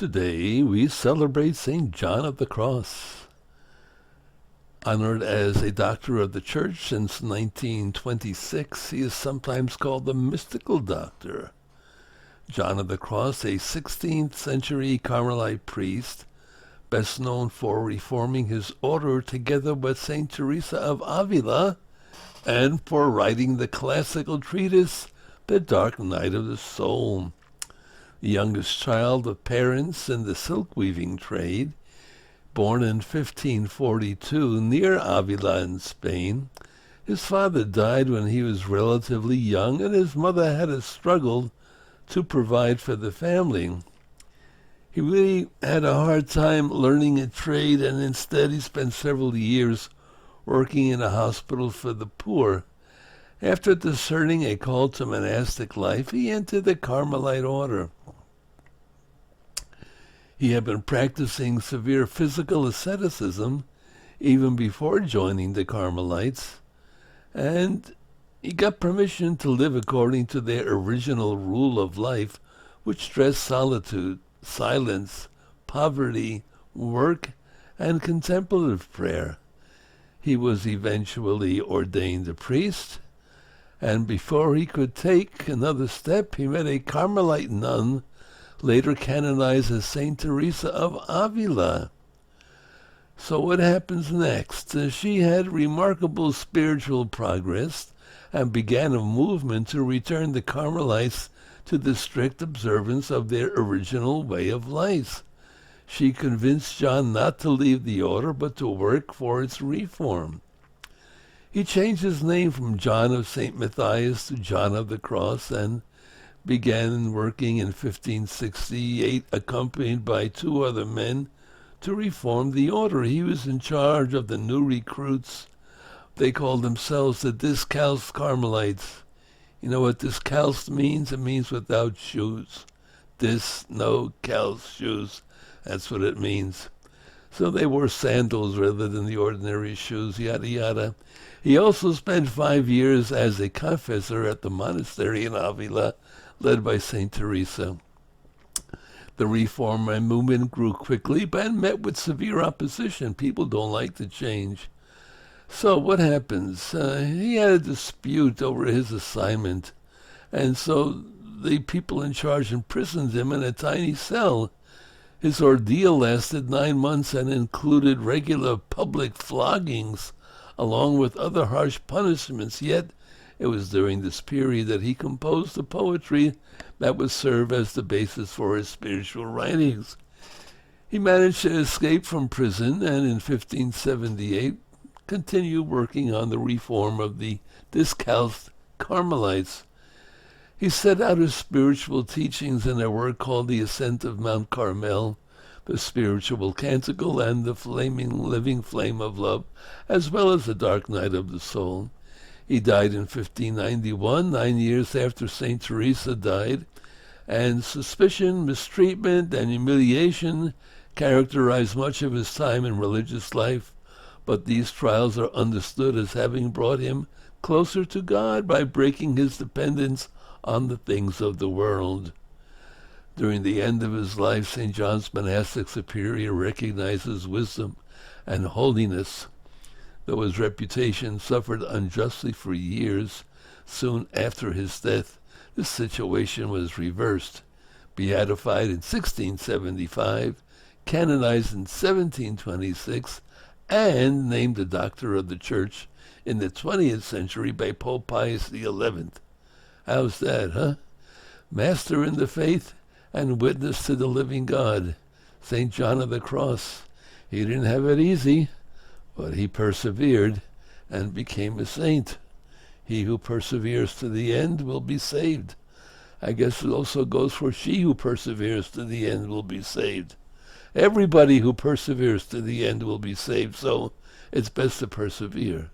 Today we celebrate St. John of the Cross. Honored as a doctor of the Church since 1926, he is sometimes called the mystical doctor. John of the Cross, a 16th century Carmelite priest, best known for reforming his order together with St. Teresa of Avila, and for writing the classical treatise, The Dark Night of the Soul. The youngest child of parents in the silk-weaving trade, born in 1542 near Avila in Spain, his father died when he was relatively young, and his mother had to struggle to provide for the family. He really had a hard time learning a trade, and instead he spent several years working in a hospital for the poor. After discerning a call to monastic life, he entered the Carmelite order. He had been practicing severe physical asceticism even before joining the Carmelites, and he got permission to live according to their original rule of life, which stressed solitude, silence, poverty, work, and contemplative prayer. He was eventually ordained a priest, and before he could take another step, he met a Carmelite nun, later canonized as St. Teresa of Avila. So what happens next? She had remarkable spiritual progress and began a movement to return the Carmelites to the strict observance of their original way of life. She convinced John not to leave the order, but to work for its reform. He changed his name from John of St. Matthias to John of the Cross, and began working in 1568, accompanied by two other men, to reform the order. He was in charge of the new recruits. They called themselves the Discalced Carmelites. You know what discalced means? It means without shoes. No calced shoes. That's what it means. So they wore sandals rather than the ordinary shoes, yada yada. He also spent 5 years as a confessor at the monastery in Avila, led by St. Teresa. The reform movement grew quickly, but met with severe opposition. People don't like the change. So what happens? He had a dispute over his assignment, and so the people in charge imprisoned him in a tiny cell. His ordeal lasted 9 months and included regular public floggings, along with other harsh punishments. Yet it was during this period that he composed the poetry that would serve as the basis for his spiritual writings. He managed to escape from prison, and in 1578 continued working on the reform of the Discalced Carmelites. He set out his spiritual teachings in a work called The Ascent of Mount Carmel, the Spiritual Canticle, and the Flaming Living Flame of Love, as well as the Dark Night of the Soul. He died in 1591, 9 years after St. Teresa died, and suspicion, mistreatment, and humiliation characterized much of his time in religious life, but these trials are understood as having brought him closer to God by breaking his dependence on the things of the world. During the end of his life, St. John's monastic superior recognized his wisdom and holiness. Though his reputation suffered unjustly for years, soon after his death, the situation was reversed. Beatified in 1675, canonized in 1726, and named a doctor of the Church in the 20th century by Pope Pius XI. How's that, huh? Master in the faith and witness to the living God, St. John of the Cross. He didn't have it easy, but he persevered and became a saint. He who perseveres to the end will be saved. I guess it also goes for she who perseveres to the end will be saved. Everybody who perseveres to the end will be saved, so it's best to persevere.